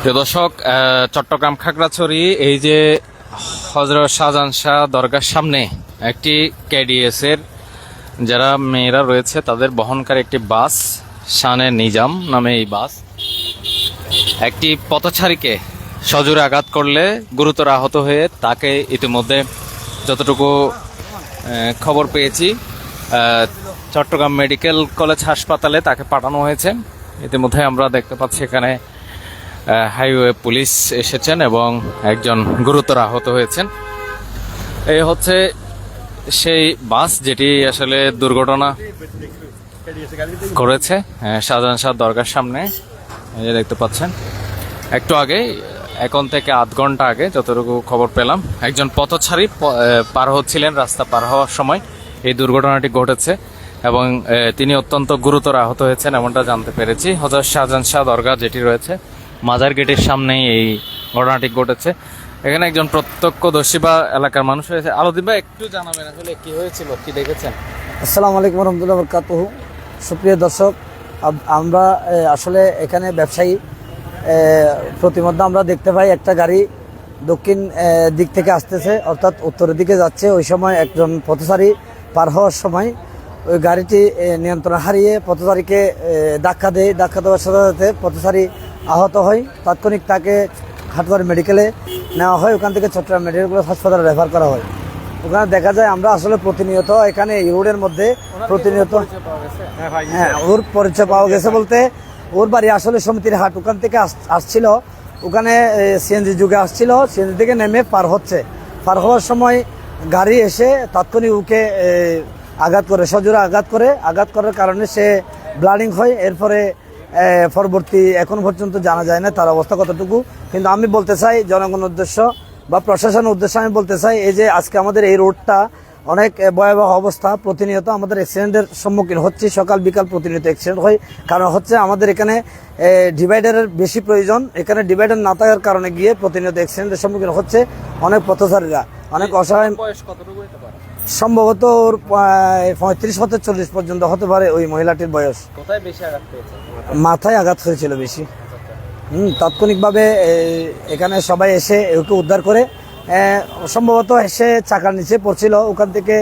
প্রিয় দর্শক, চট্টগ্রাম খাগড়াছড়ি এই যে হযরত শাহজাহান শাহ দরগার সামনে একটি কেডিএস এর যারা মেয়েরা রয়েছে তাদের বহনকারী একটি বাস, শানে নিজাম নামে এই বাস একটি পথচারীকে সজোরে আঘাত করলে গুরুতর আহত হয়ে তাকে ইতিমধ্যে যতটুকু খবর পেয়েছি চট্টগ্রাম মেডিকেল কলেজ হাসপাতালে তাকে পাঠানো হয়েছে। ইতিমধ্যে আমরা দেখতে পাচ্ছি এখানে হাইওয়ে পুলিশ এসেছেন এবং একজন গুরুতর আহত হয়েছেন। এই হচ্ছে সেই বাস যেটি আসলে দুর্ঘটনা করেছে শাহজাহান শাহ দরগার সামনে। দেখতে পাচ্ছেন একটু আগে, এখন থেকে আধ ঘন্টা আগে যতটুকু খবর পেলাম, একজন পথচারী পার হচ্ছিলেন, রাস্তা পার হওয়ার সময় এই দুর্ঘটনাটি ঘটেছে এবং তিনি অত্যন্ত গুরুতর আহত হয়েছেন এমনটা জানতে পেরেছি। হযরত শাহজাহান শাহ দরগা যেটি রয়েছে মাজার গেটের সামনেই এই ঘটনাটি ঘটেছে। এখানে একজন প্রত্যক্ষদর্শী বা এলাকার মানুষ হয়েছে। আলোদীপ ভাই, একটু জানাবেন আসলে কি হয়েছিল, কি দেখেছেন? আসসালামু আলাইকুম রহমতুল্লাহ বরকাতুহু। সুপ্রিয় দর্শক, আমরা আসলে এখানে ব্যবসায়ী, প্রতিমধ্যে আমরা দেখতে পাই একটা গাড়ি দক্ষিণ দিক থেকে আসতেছে, অর্থাৎ উত্তরের দিকে যাচ্ছে। ওই সময় একজন পথচারী পার হওয়ার সময় ওই গাড়িটি নিয়ন্ত্রণ হারিয়ে পথচারীকে ধাক্কা দেয়। ধাক্কা দেওয়ার সাথে সাথে পথচারী আহত হয়। তাৎক্ষণিক তাকে হাটগড় মেডিকেলে নেওয়া হয়, ওখান থেকে চট্টগ্রাম মেডিকেল কলেজ হাসপাতালে রেফার করা হয়। ওখানে দেখা যায় আমরা আসলে প্রতিনিয়ত এখানে এই রোডের মধ্যে প্রতিনিয়ত ওর পরিচয় পাওয়া গেছে বলতে ওর বাড়ি আসলে সমিতির হাট, ওখান থেকে আসছিল, ওখানে সিএনজি যুগে আসছিল, সিএনজি থেকে নেমে পার হচ্ছে। পার হওয়ার সময় গাড়ি এসে তাৎক্ষণিক ওকে আঘাত করে, সজোরে আঘাত করার কারণে সে ব্লাডিং হয়। এরপরে পরবর্তী এখন পর্যন্ত জানা যায় না তার অবস্থা কতটুকু। কিন্তু আমি বলতে চাই জনগণের উদ্দেশ্য বা প্রশাসনের উদ্দেশ্যে আমি বলতে চাই, এই যে আজকে আমাদের এই রোডটা অনেক ভয়াবহ অবস্থা, প্রতিনিয়ত আমাদের অ্যাক্সিডেন্টের সম্মুখীন হচ্ছে, সকাল বিকাল প্রতিনিয়ত অ্যাক্সিডেন্ট হয়। কারণ হচ্ছে আমাদের এখানে ডিভাইডারের বেশি প্রয়োজন, এখানে ডিভাইডার না থাকার কারণে গিয়ে প্রতিনিয়ত অ্যাক্সিডেন্টের সম্মুখীন হচ্ছে অনেক পথচারীরা, অনেক অসহায়। সম্ভবত ওর 35 হতে 40 পর্যন্ত হতে পারে ওই মহিলাটির বয়স। কোথায় বেশি আঘাত পেয়েছে? মাথায় আঘাত হয়েছিল বেশি। তাৎক্ষণিকভাবে এখানে সবাই এসে ওকে উদ্ধার করে, সম্ভবত এসে চাকার নিচে পড়ছিল, ওখান থেকে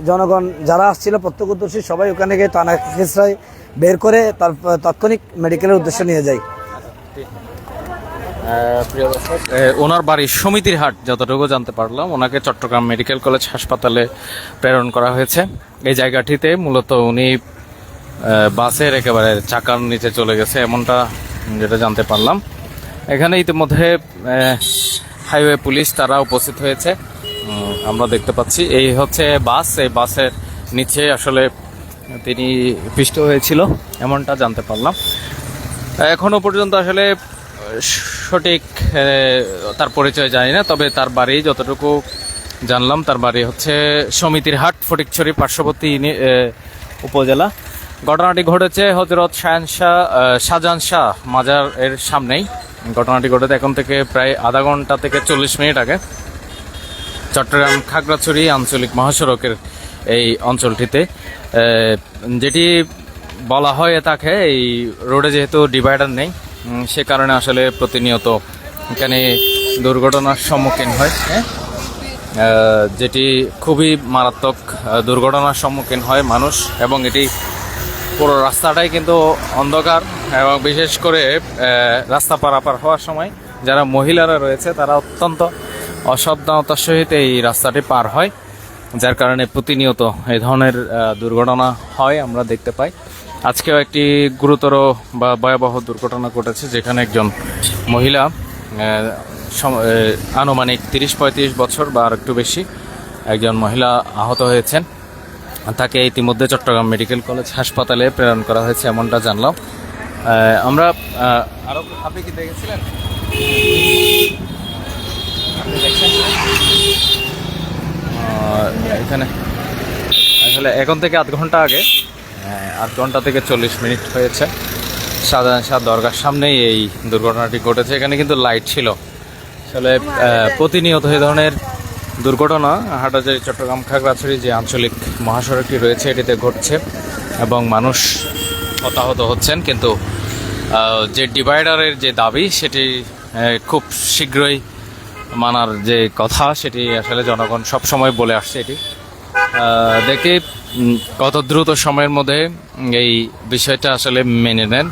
জনগণ যারা আসছিল প্রত্যক্ষদর্শী সবাই ওখানে গিয়ে টানা খেসরায় বের করে তার তাৎক্ষণিক মেডিকেলের উদ্দেশ্যে নিয়ে যায়। ওনার বাড়ি সমিতির হাট, যতটুকু জানতে পারলাম। ওনাকে চট্টগ্রাম মেডিকেল কলেজ হাসপাতালে প্রেরণ করা হয়েছে। এই জায়গাটিতে মূলত উনি বাসের একেবারে চাকার নিচে চলে গেছে এমনটা যেটা জানতে পারলাম। এখানে ইতিমধ্যে হাইওয়ে পুলিশ তারা উপস্থিত হয়েছে, আমরা দেখতে পাচ্ছি। এই হচ্ছে বাস, এই বাসের নিচে আসলে তিনি পিষ্ট হয়েছিল এমনটা জানতে পারলাম। এখনো পর্যন্ত আসলে সঠিক তার পরিচয় জানি না, তবে তার বাড়ি যতটুকু জানলাম, তার বাড়ি হচ্ছে সমিতির হাট, ফটিকছড়ি পার্শ্ববর্তী উপজেলা। ঘটনাটি ঘটেছে হযরত শাহজাহান শাহ মাজার এর সামনেই। ঘটনাটি ঘটেছে এখন থেকে প্রায় আধা ঘন্টা থেকে 40 মিনিট আগে চট্টগ্রাম খাগড়াছড়ি আঞ্চলিক মহাসড়কের এই অঞ্চলটিতে, যেটি বলা হয় তাকে এই রোডে যেহেতু ডিভাইডার নেই সে কারণে আসলে প্রতিনিয়ত এখানে দুর্ঘটনার সম্মুখীন হয়, যেটি খুবই মারাত্মক দুর্ঘটনার সম্মুখীন হয় মানুষ। এবং এটি পুরো রাস্তাটাই কিন্তু অন্ধকার, এবং বিশেষ করে রাস্তা পারাপার হওয়ার সময় যারা মহিলারা রয়েছে তারা অত্যন্ত অসাবধানতার সহিত এই রাস্তাটি পার হয়, যার কারণে প্রতিনিয়ত এই ধরনের দুর্ঘটনা হয় আমরা দেখতে পাই। আজকেও একটি গুরুতর বা ভয়াবহ দুর্ঘটনা ঘটেছে, যেখানে একজন মহিলা আনুমানিক 30-35 বছর বা আর একটু বেশি একজন মহিলা আহত হয়েছেন। তাকে ইতিমধ্যে চট্টগ্রাম মেডিকেল কলেজ হাসপাতালে প্রেরণ করা হয়েছে এমনটা জানলাম আমরা। আরো আপনি কি দেখেছিলেন? এখানে আসলে এখন থেকে আধ ঘন্টা আগে, আধ ঘন্টা থেকে 40 মিনিট হয়েছে, শাহজাহান শাহ দরগার সামনেই এই দুর্ঘটনাটি ঘটেছে। এখানে কিন্তু লাইট ছিল। আসলে প্রতিনিয়ত এই ধরনের দুর্ঘটনা হাটহাজারী চট্টগ্রাম খাগড়াছড়ি যে আঞ্চলিক মহাসড়কটি রয়েছে এটিতে ঘটছে এবং মানুষ হতাহত হচ্ছেন। কিন্তু যে ডিভাইডারের যে দাবি সেটি খুব শীঘ্রই মানার যে কথা সেটি আসলে জনগণ সব সময় বলে আসছে। এটি দেখে কত দ্রুত সময়ের মধ্যে এই বিষয়টা আসলে মেনে নেন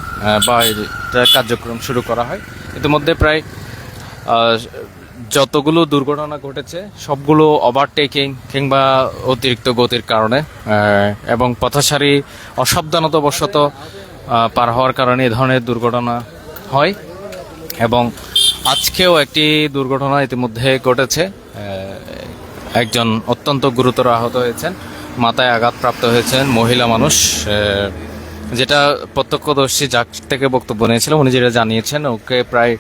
বা এটা কার্যক্রম শুরু করা হয়। ইতিমধ্যে প্রায় যতগুলো দুর্ঘটনা ঘটেছে সবগুলো ওভারটেকিং কিংবা অতিরিক্ত গতির কারণে এবং পথচারী অসাবধানতাবশত পার হওয়ার কারণে এ ধরনের দুর্ঘটনা হয়। এবং আজকেও একটি দুর্ঘটনা ইতিমধ্যে ঘটেছে, একজন অত্যন্ত গুরুতর আহত হয়েছেন, মাথায় আঘাতপ্রাপ্ত হয়েছেন মহিলা মানুষ। যেটা প্রত্যক্ষদর্শী যার থেকে বক্তব্য নিয়েছিল উনি যেটা জানিয়েছেন, ওকে প্রায়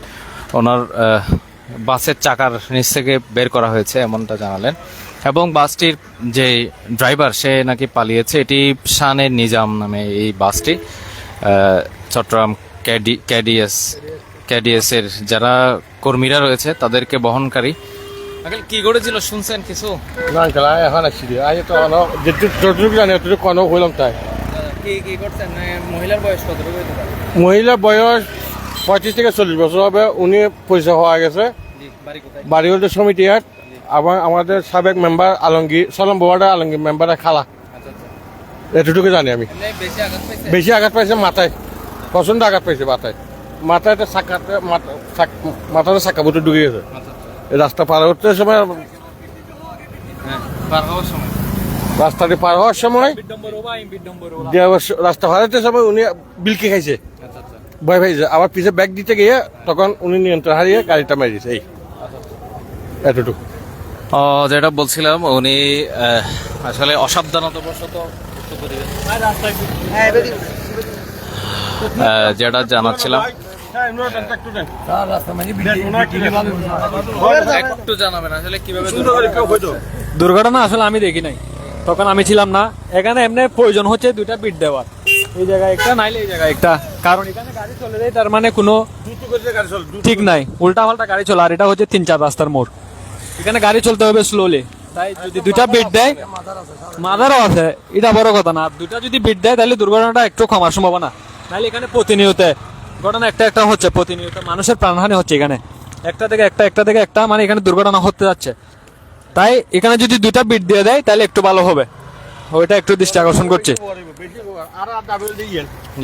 ওনার বাসের চাকার নিচ থেকে বের করা হয়েছে এমনটা জানালেন। এবং বাসটির যে ড্রাইভার সে নাকি পালিয়েছে। এটি শানের নিজাম নামে এই বাসটি, চট্টগ্রাম কেডিএস এর যারা কর্মীরা রয়েছে তাদেরকে বহনকারী। কি করেছিল শুনছেন কিছু? না আঙ্কেল, এখন আসছি আজ তো যতটুকু জানি অতটুকু কোনো হইলাম তাই। কি করছেন? মহিলার বয়স কতটুকু হতে পারে? মহিলার বয়স 35 থেকে 40 বছর হবে। উনি পয়সা হওয়া গেছে, বাড়ি হচ্ছে সমিতি হাট। আবার আমাদের সাবেক মেম্বার আলমগীর সলম বোয়ার্ডার আলমগীর মেম্বারের খালা। এতটুকু জানি আমি। বেশি আঘাত পাইছে মাথায়, প্রচন্ড আঘাত পাইছে মাথায় মাথাতে চাকা বুটে ঢুকে গেছে। রাস্তা পার হতে সময় রাস্তাটি পার হওয়ার সময় রাস্তা পার হতে সময় উনি বিলকি খাইছে, ভয় পাইছে। আবার পিছে ব্যাগ দিতে গিয়ে তখন উনি নিয়ন্ত্রণ হারিয়ে গাড়িটা মারিয়েছে। এই এতটুকু। যেটা বলছিলাম, উনি আসলে অসাবধানতাবশত যেটা জানাচ্ছিলাম একটু জানাবেন আসলে কিভাবে দুর্ঘটনা আসলে আমি দেখি নাই, তখন আমি ছিলাম না এখানে। এমনি প্রয়োজন হচ্ছে দুইটা বিট দেওয়ার, এই জায়গায় একটা নাইলে এই জায়গায় একটা, কারণ এখানে গাড়ি চলে যায়, তার মানে কোনো ঠিক নাই, উল্টা পাল্টা গাড়ি চলে। আর এটা হচ্ছে 3-4 রাস্তার মোড়, এখানে গাড়ি চলতে হবে স্লোলি। তাই যদি দুইটা বিট দেয়, মাদারও আছে, এটা বড় কথা না। দুইটা যদি বিট দেয় তাহলে দুর্ঘটনাটা একটু কমার সম্ভাবনা। নাহলে এখানে প্রতিনিয়ত ঘটনা একটা হচ্ছে, প্রতিনিয়ত মানুষের প্রাণহানি হচ্ছে এখানে, একটা থেকে একটা, মানে এখানে দুর্ঘটনা হতে যাচ্ছে। তাই এখানে যদি দুইটা বিট দিয়ে দেয় তাহলে একটু ভালো হবে, ওইটা একটু দৃষ্টি আকর্ষণ করছে।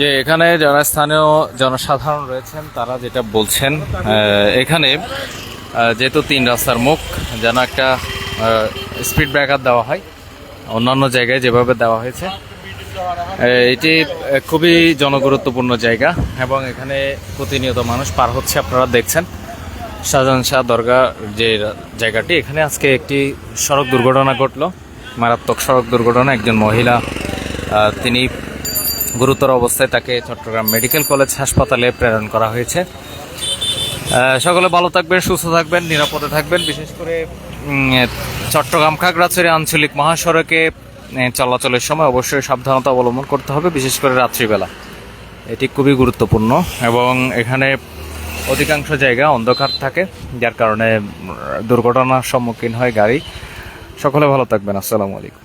যে এখানে যারা স্থানীয় জনসাধারণ রয়েছেন তারা যেটা বলছেন, এখানে যেহেতু 3 রাস্তার মুখ, যেন একটা স্পিড ব্রেকার দেওয়া হয় অন্যান্য জায়গায় যেভাবে দেওয়া হয়েছে। এটি খুবই জনগুরুত্বপূর্ণ জায়গা এবং এখানে প্রতিনিয়ত মানুষ পার হচ্ছে। আপনারা দেখছেন শাহজাহান শাহ দরগা যে জায়গাটি, এখানে আজকে একটি সড়ক দুর্ঘটনা ঘটলো, মারাত্মক সড়ক দুর্ঘটনা। একজন মহিলা, তিনি গুরুতর অবস্থায়, তাকে চট্টগ্রাম মেডিকেল কলেজ হাসপাতালে প্রেরণ করা হয়েছে। সকলে ভালো থাকবেন, সুস্থ থাকবেন, নিরাপদে থাকবেন। বিশেষ করে চট্টগ্রাম খাগড়াছড়ি আঞ্চলিক মহাসড়কে চলাচলের সময় অবশ্যই সাবধানতা অবলম্বন করতে হবে, বিশেষ করে রাত্রিবেলা। এটি খুবই গুরুত্বপূর্ণ এবং এখানে অধিকাংশ জায়গা অন্ধকার থাকে, যার কারণে দুর্ঘটনার সম্মুখীন হয় গাড়ি। সকলে ভালো থাকবেন। আসসালামু আলাইকুম।